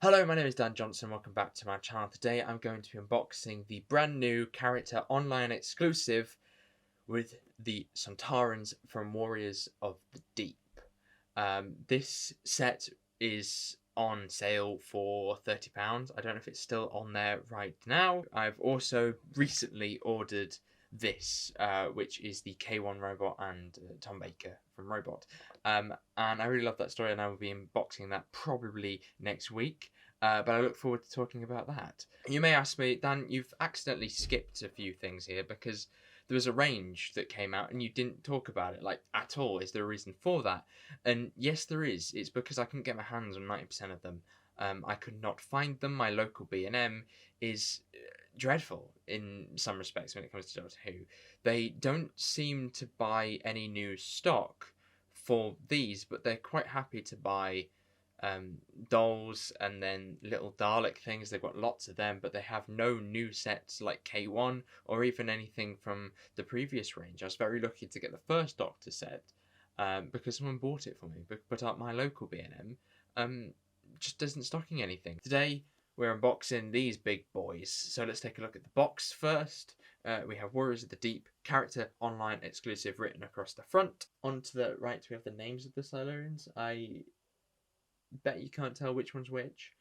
Hello, my name is Dan Johnson. Welcome back to my channel. Today I'm going to be unboxing the brand new character online exclusive with the Sontarans from Warriors of the Deep. This set is on sale for £30. I don't know if it's still on there right now. I've also recently ordered this, which is the K1 robot and Tom Baker from Robot. And I really love that story, and I will be unboxing that probably next week. But I look forward to talking about that. You may ask me, Dan, you've accidentally skipped a few things here because there was a range that came out and you didn't talk about it, like, at all. Is there a reason for that? And yes, there is. It's because I couldn't get my hands on 90% of them. I could not find them. My local B&M is dreadful in some respects when it comes to Doctor Who. They don't seem to buy any new stock for these, but they're quite happy to buy dolls and then little Dalek things. They've got lots of them, but they have no new sets like K1 or even anything from the previous range. I was very lucky to get the first Doctor set because someone bought it for me, but at my local B&M just isn't stocking anything. Today we're unboxing these big boys, so let's take a look at the box first. We have Warriors of the Deep, character online exclusive written across the front. On to the right we have the names of the Silurians. I bet you can't tell which one's which.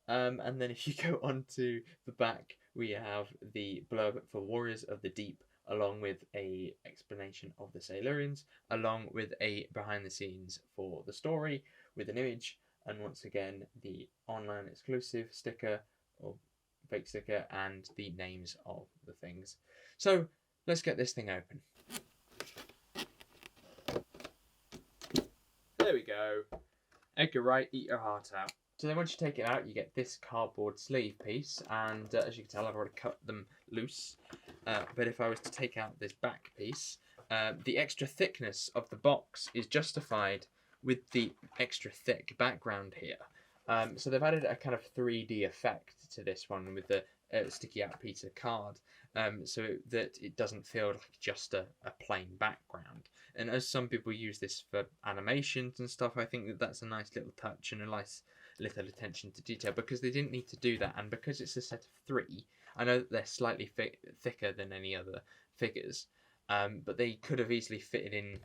And then if you go on to the back, we have the blurb for Warriors of the Deep, along with a explanation of the Silurians, along with a behind the scenes for the story with an image, and once again the online exclusive sticker or fake sticker and the names of the things. So let's get this thing open. There we go. Edgar Wright, eat your heart out. So then once you take it out, you get this cardboard sleeve piece, and as you can tell, I've already cut them loose. But if I was to take out this back piece, the extra thickness of the box is justified with the extra thick background here. So they've added a kind of 3D effect to this one with the sticky out piece of card, so that it doesn't feel like just a plain background. And as some people use this for animations and stuff, I think that that's a nice little touch and a nice little attention to detail, because they didn't need to do that. And because it's a set of 3, I know that they're slightly thicker than any other figures, but they could have easily fitted in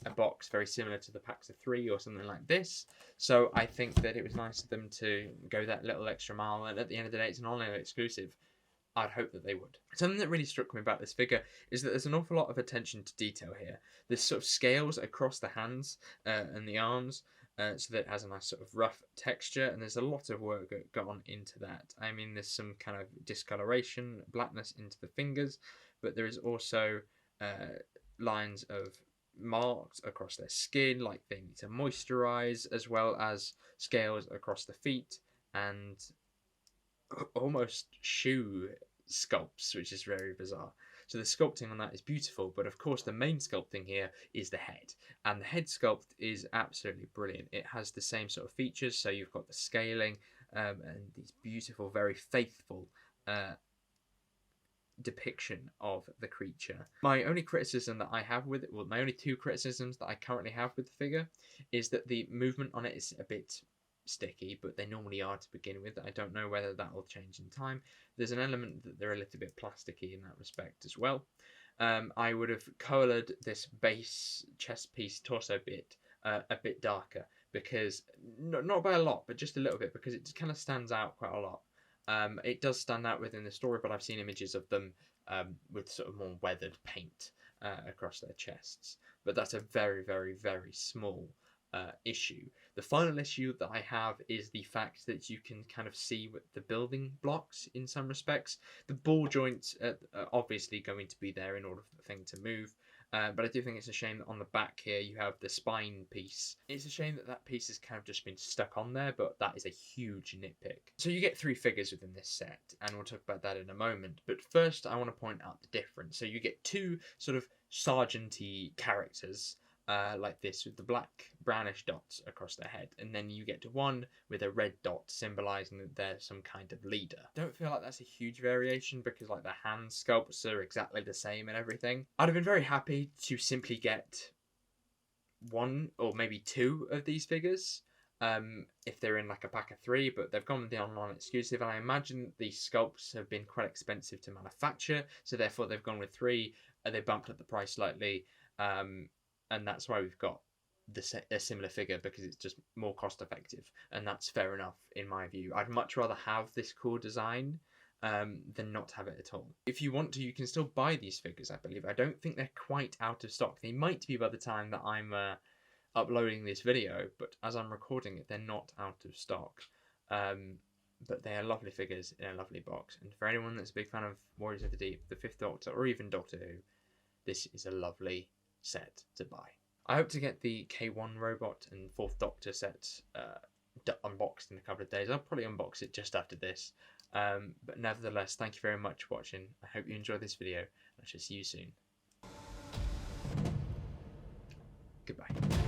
a box very similar to the packs of 3 or something like this. So I think that it was nice of them to go that little extra mile, and at the end of the day it's an online exclusive. I'd hope that they would. Something that really struck me about this figure is that there's an awful lot of attention to detail here. There's sort of scales across the hands and the arms, so that it has a nice sort of rough texture, and there's a lot of work gone into that. I mean, there's some kind of discoloration, blackness into the fingers, but there is also lines of marks across their skin, like they need to moisturize, as well as scales across the feet and almost shoe sculpts, which is very bizarre. So the sculpting on that is beautiful, but of course the main sculpting here is the head, and the head sculpt is absolutely brilliant. It has the same sort of features, so you've got the scaling and these beautiful, very faithful depiction of the creature. My only criticism that I have with it, well, my only 2 criticisms that I currently have with the figure, is that the movement on it is a bit sticky, but they normally are to begin with. I don't know whether that will change in time. There's an element that they're a little bit plasticky in that respect as well. I would have coloured this base chest piece torso bit a bit darker, because not by a lot, but just a little bit, because it just kind of stands out quite a lot. It does stand out within the story, but I've seen images of them with sort of more weathered paint across their chests. But that's a very, very, very small issue. The final issue that I have is the fact that you can kind of see the building blocks in some respects. The ball joints are obviously going to be there in order for the thing to move. But I do think it's a shame that on the back here you have the spine piece. It's a shame that that piece has kind of just been stuck on there, but that is a huge nitpick. So you get 3 figures within this set, and we'll talk about that in a moment. But first I want to point out the difference. So you get 2 sort of sergeant-y characters, like this, with the black brownish dots across their head, and then you get to one with a red dot symbolizing that they're some kind of leader. Don't feel like that's a huge variation, because like the hand sculpts are exactly the same and everything. I'd have been very happy to simply get 1 or maybe 2 of these figures, if they're in like a pack of 3, but they've gone with the online exclusive, and I imagine the sculpts have been quite expensive to manufacture, so therefore they've gone with 3, and they bumped up the price slightly, and that's why we've got a similar figure, because it's just more cost effective, and that's fair enough in my view. I'd much rather have this cool design than not have it at all. If you want to, you can still buy these figures, I believe. I don't think they're quite out of stock. They might be by the time that I'm uploading this video, but as I'm recording it, they're not out of stock. But they are lovely figures in a lovely box, and for anyone that's a big fan of Warriors of the Deep, the 5th Doctor, or even Doctor Who, this is a lovely set to buy. I hope to get the K1 robot and 4th Doctor sets unboxed in a couple of days. I'll probably unbox it just after this. But nevertheless, thank you very much for watching. I hope you enjoyed this video. I shall see you soon. Goodbye.